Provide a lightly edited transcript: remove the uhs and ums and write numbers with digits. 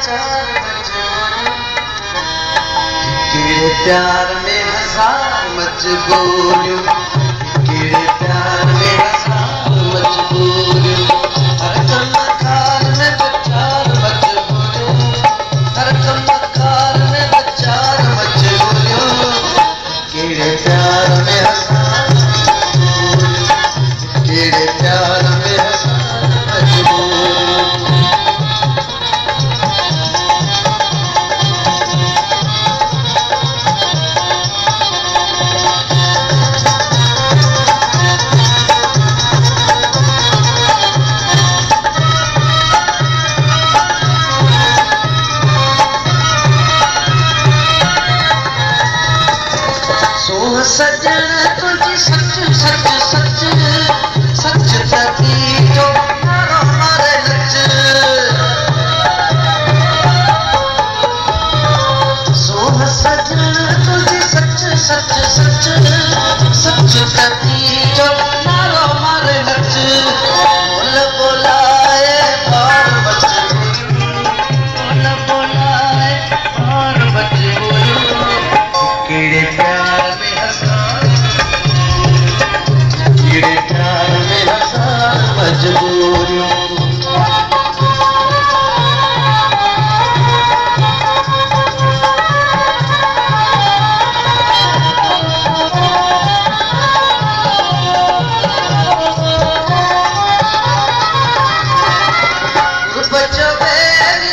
लाचार मजबूरियों, कीड़े प्यार में हजार मजबूरियों, कीड़े प्यार में हजार मजबूरियों, हर कमकार में बचार मजबूरियों, हर कमकार में बचार मजबूरियों, कीड़े प्यार में हजार मजबूरियों, कीड़े प्यार में हजार मजबूरियों। सजन तुझी सच सच सच सच तकी जो मारो मारे लच, सोह सजन तुझी सच सच सच सच तकी जो मारो मारे लच, बोल बोलाए और मजबूरी, बोल बोलाए और मजबूरी, कीड़े प्यार में कीड़े प्यार में हजार मजबूरियों। बचो मेरी